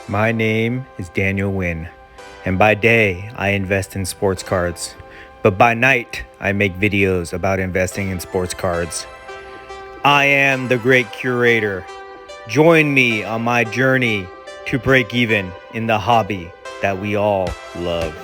My name is Daniel Wynn, and by day I invest in sports cards, but by night I make videos about investing in sports cards. I am the great curator. Join me on my journey to break even in the hobby that we all love.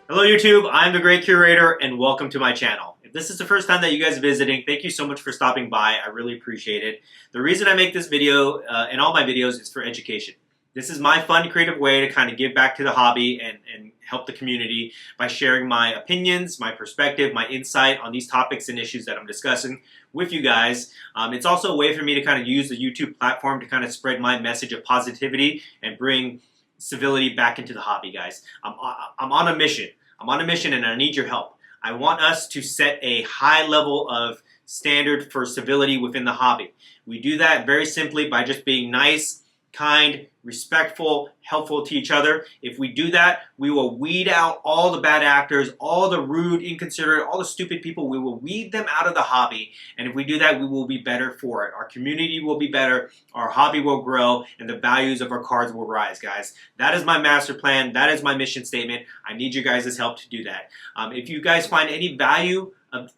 Hello YouTube, I'm the Great Curator and welcome to my channel. If this is the first time that you guys are visiting, thank you so much for stopping by. I really appreciate it. The reason I make this video and all my videos is for education. This is my fun, creative way to kind of give back to the hobby and help the community by sharing my opinions, my perspective, my insight on these topics and issues that I'm discussing with you guys. It's also a way for me to kind of use the YouTube platform to kind of spread my message of positivity and bring civility back into the hobby, guys. I'm on a mission. I'm on a mission and I need your help. I want us to set a high level of standard for civility within the hobby. We do that very simply by just being nice, kind, respectful, helpful to each other. If we do that, we will weed out all the bad actors, all the rude, inconsiderate, all the stupid people. We will weed them out of the hobby. And if we do that, we will be better for it. Our community will be better, our hobby will grow, and the values of our cards will rise, guys. That is my master plan. That is my mission statement. I need you guys' help to do that. If you guys find any value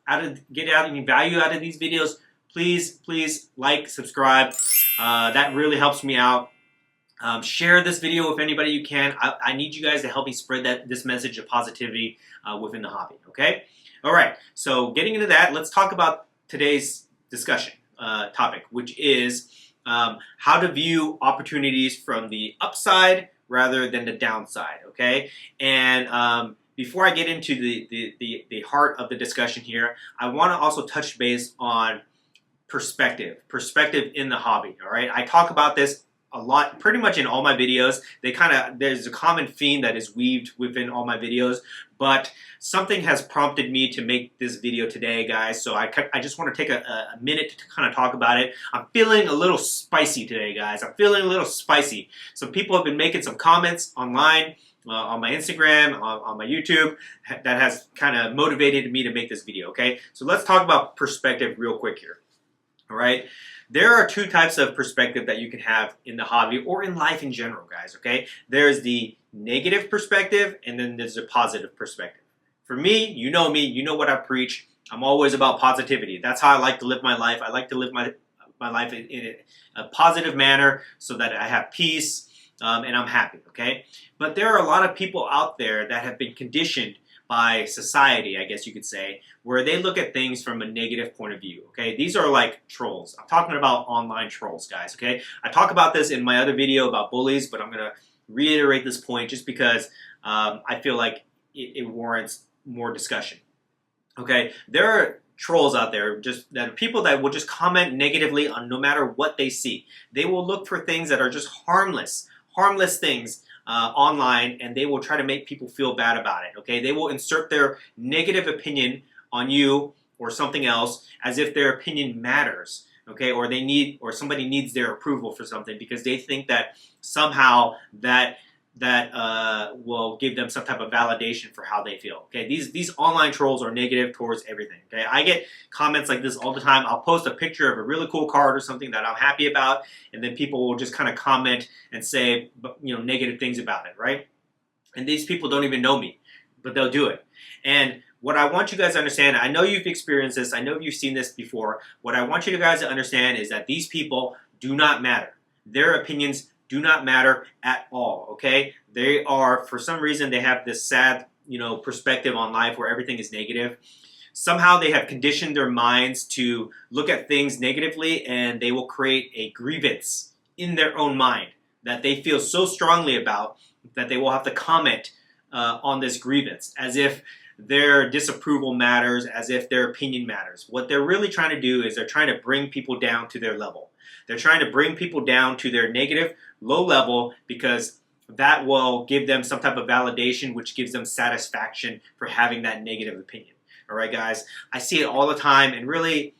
any value out of these videos, please like, subscribe. That really helps me out. Share this video with anybody you can. I need you guys to help me spread this message of positivity within the hobby, okay? All right, so getting into that, let's talk about today's discussion topic, which is how to view opportunities from the upside rather than the downside, okay? And before I get into the heart of the discussion here, I want to also touch base on perspective in the hobby, all right? I talk about this a lot, pretty much in all my videos. There's a common theme that is weaved within all my videos, but something has prompted me to make this video today, guys, so I just want to take a minute to kind of talk about it. I'm feeling a little spicy today, guys. I'm feeling a little spicy. Some people have been making some comments online, on my Instagram, on my YouTube, that has kind of motivated me to make this video, okay? So let's talk about perspective real quick here. All right, there are two types of perspective that you can have in the hobby or in life in general, guys, okay? There's the negative perspective and then there's a positive perspective. For me, you know what I preach. I'm always about positivity. That's how I like to live my life. I like to live my life in a positive manner so that I have peace and I'm happy, okay? But there are a lot of people out there that have been conditioned by society, I guess you could say, where they look at things from a negative point of view, okay? These are like trolls. I'm talking about online trolls, guys, okay? I talk about this in my other video about bullies, but I'm going to reiterate this point just because I feel like it warrants more discussion, okay? There are trolls out there, just that are people that will just comment negatively on no matter what they see. They will look for things that are just harmless things online, and they will try to make people feel bad about it, okay? They will insert their negative opinion on you or something else as if their opinion matters, okay? Or somebody needs their approval for something because they think that somehow that will give them some type of validation for how they feel, okay? These online trolls are negative towards everything, okay? I get comments like this all the time. I'll post a picture of a really cool card or something that I'm happy about, and then people will just kind of comment and say, negative things about it, right? And these people don't even know me, but they'll do it. And what I want you guys to understand, I know you've experienced this, I know you've seen this before. What I want you guys to understand is that these people do not matter. Their opinions do not matter at all, okay? They are, for some reason, they have this sad, perspective on life where everything is negative. Somehow they have conditioned their minds to look at things negatively, and they will create a grievance in their own mind that they feel so strongly about that they will have to comment on this grievance as if their disapproval matters, as if their opinion matters. What they're really trying to do is they're trying to bring people down to their level. They're trying to bring people down to their negative, low level, because that will give them some type of validation, which gives them satisfaction for having that negative opinion. All right, guys? I see it all the time, and really,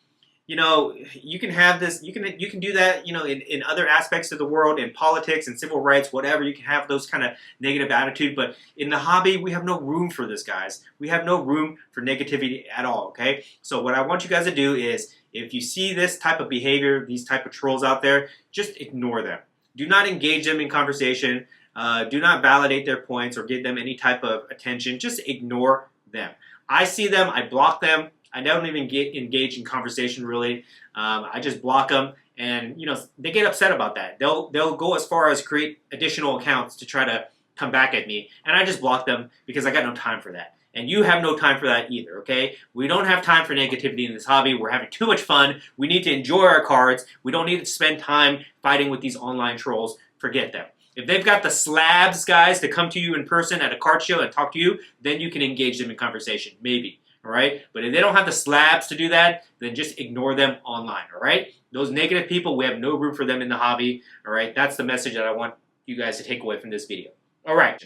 you can have this, you can do that, in other aspects of the world, in politics and civil rights, whatever. You can have those kind of negative attitude, but in the hobby, we have no room for this, guys. We have no room for negativity at all, okay? So what I want you guys to do is, if you see this type of behavior, these type of trolls out there, just ignore them. Do not engage them in conversation. Do not validate their points or give them any type of attention. Just ignore them. I see them, I block them. I don't even engage in conversation really. I just block them, and they get upset about that. They'll go as far as create additional accounts to try to come back at me, and I just block them because I got no time for that. And you have no time for that either, okay? We don't have time for negativity in this hobby. We're having too much fun. We need to enjoy our cards. We don't need to spend time fighting with these online trolls. Forget them. If they've got the slabs, guys, to come to you in person at a card show and talk to you, then you can engage them in conversation, maybe, all right? But if they don't have the slabs to do that, then just ignore them online, all right? Those negative people, we have no room for them in the hobby, all right? That's the message that I want you guys to take away from this video. All right.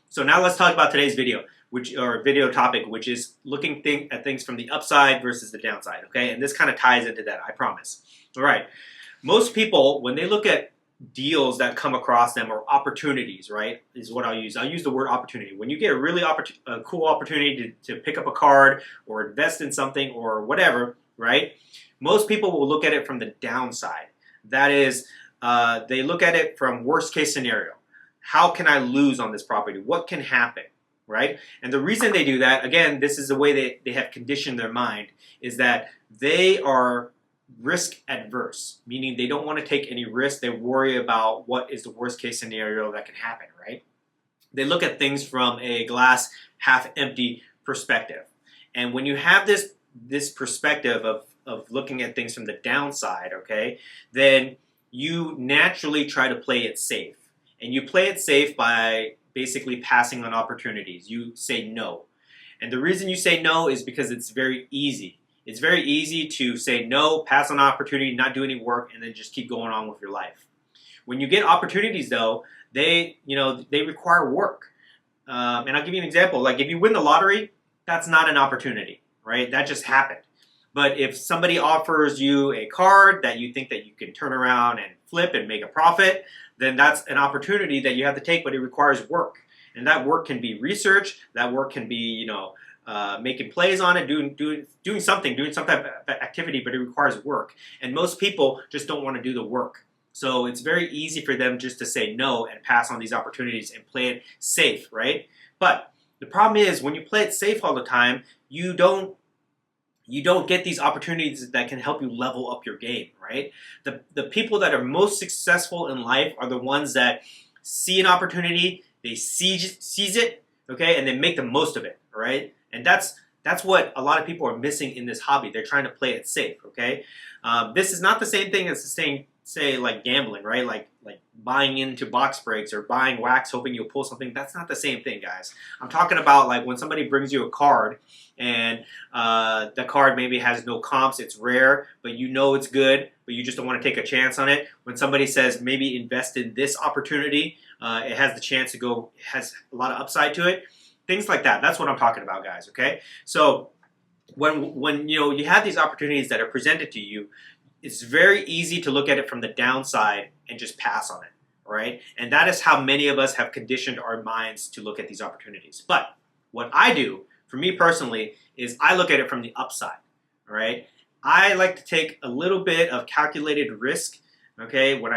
So now let's talk about today's video, video topic, which is looking at things from the upside versus the downside, okay? And this kind of ties into that, I promise. All right. Most people, when they look at deals that come across them or opportunities, right, is what I'll use. I'll use the word opportunity. When you get a really cool opportunity to pick up a card or invest in something or whatever, right, most people will look at it from the downside. That is, they look at it from worst case scenario. How can I lose on this property? What can happen, right? And the reason they do that, again, this is the way they have conditioned their mind, is that they are risk adverse, meaning they don't want to take any risk. They worry about what is the worst case scenario that can happen, right? They look at things from a glass half empty perspective. And when you have this perspective of looking at things from the downside, okay, then you naturally try to play it safe. And you play it safe by basically passing on opportunities. You say no. And the reason you say no is because it's very easy. It's very easy to say no, pass on opportunity, not do any work, and then just keep going on with your life. When you get opportunities, though, they require work. And I'll give you an example. Like if you win the lottery, that's not an opportunity, right? That just happened. But if somebody offers you a card that you think that you can turn around and flip and make a profit, then that's an opportunity that you have to take, but it requires work. And that work can be research, that work can be, making plays on it, doing some type of activity, but it requires work. And most people just don't want to do the work. So it's very easy for them just to say no and pass on these opportunities and play it safe, right? But the problem is when you play it safe all the time, you don't get these opportunities that can help you level up your game, right? The people that are most successful in life are the ones that see an opportunity, they seize it, okay, and they make the most of it, right? And that's what a lot of people are missing in this hobby. They're trying to play it safe, okay? This is not the same thing as say like gambling, right? Like buying into box breaks or buying wax hoping you'll pull something. That's not the same thing, guys. I'm talking about like when somebody brings you a card and the card maybe has no comps, it's rare, but you know it's good, but you just don't want to take a chance on it. When somebody says maybe invest in this opportunity, it has the chance to go, it has a lot of upside to it. Things like that. That's what I'm talking about, guys, okay? So when you have these opportunities that are presented to you, it's very easy to look at it from the downside and just pass on it, right? And that is how many of us have conditioned our minds to look at these opportunities. But what I do, for me personally, is I look at it from the upside, all right? I like to take a little bit of calculated risk, okay? When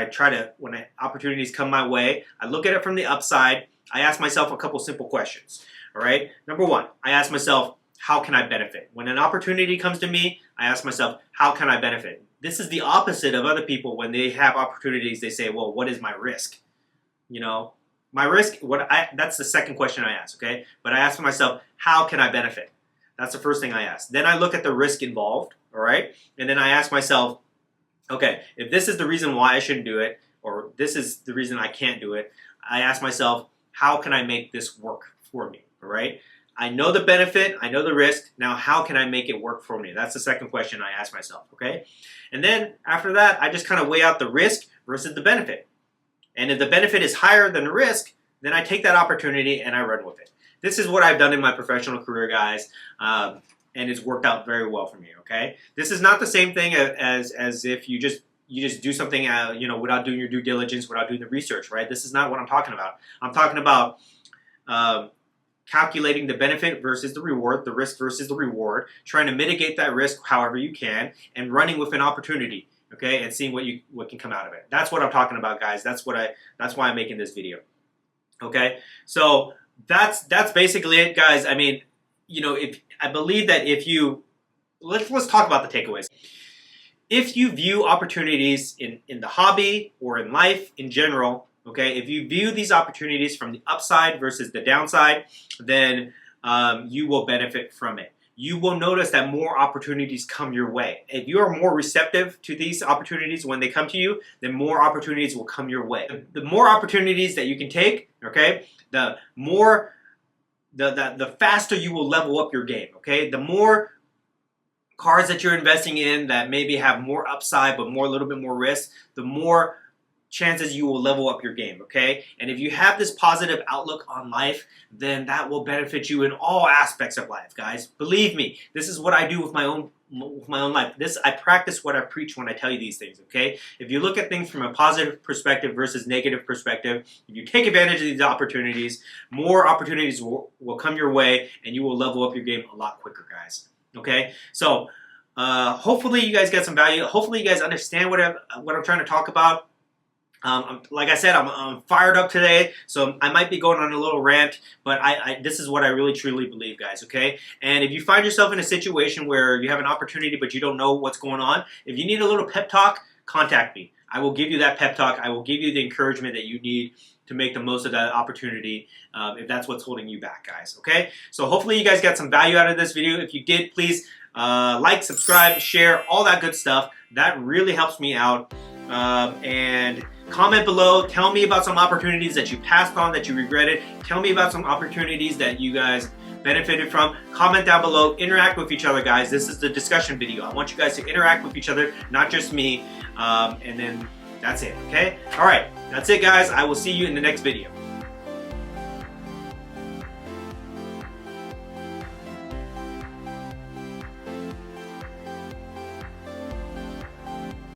opportunities come my way, I look at it from the upside. I ask myself a couple simple questions, all right? Number one, I ask myself, how can I benefit? When an opportunity comes to me, I ask myself, how can I benefit? This is the opposite of other people. When they have opportunities, they say, well, what is my risk? My risk, that's the second question I ask, okay? But I ask myself, how can I benefit? That's the first thing I ask. Then I look at the risk involved, all right? And then I ask myself, okay, if this is the reason why I shouldn't do it, or this is the reason I can't do it, I ask myself, how can I make this work for me, all right? I know the benefit, I know the risk, now how can I make it work for me? That's the second question I ask myself, okay? And then after that, I just kind of weigh out the risk versus the benefit. And if the benefit is higher than the risk, then I take that opportunity and I run with it. This is what I've done in my professional career, guys, and it's worked out very well for me, okay? This is not the same thing as if you just do something, without doing your due diligence, without doing the research, right? This is not what I'm talking about. I'm talking about calculating the benefit versus the reward, the risk versus the reward, trying to mitigate that risk however you can, and running with an opportunity, okay, and seeing what can come out of it. That's what I'm talking about, guys. That's why I'm making this video. Okay, so that's basically it, guys. I mean, I believe that if you let's talk about the takeaways. If you view opportunities in the hobby or in life in general, okay, if you view these opportunities from the upside versus the downside, then you will benefit from it. You will notice that more opportunities come your way. If you are more receptive to these opportunities when they come to you, then more opportunities will come your way. The more opportunities that you can take, okay, the faster you will level up your game, okay? The more cards that you're investing in that maybe have more upside but a little bit more risk, the more chances you will level up your game, okay? And if you have this positive outlook on life, then that will benefit you in all aspects of life, guys. Believe me, this is what I do with my own life. I practice what I preach when I tell you these things, okay? If you look at things from a positive perspective versus negative perspective, if you take advantage of these opportunities, more opportunities will come your way, and you will level up your game a lot quicker, guys. Okay, so hopefully you guys get some value. Hopefully you guys understand what I'm trying to talk about. Like I said, I'm fired up today, so I might be going on a little rant, but this is what I really truly believe, guys, okay? And if you find yourself in a situation where you have an opportunity but you don't know what's going on, if you need a little pep talk, contact me. I will give you that pep talk. I will give you the encouragement that you need to make the most of that opportunity if that's what's holding you back, guys, okay? So hopefully you guys got some value out of this video. If you did, please like, subscribe, share, all that good stuff. That really helps me out. And comment below. Tell me about some opportunities that you passed on that you regretted. Tell me about some opportunities that you guys benefited from. Comment down below. Interact with each other, guys. This is the discussion video. I want you guys to interact with each other, not just me. And then that's it, okay? All right, that's it, guys. I will see you in the next video.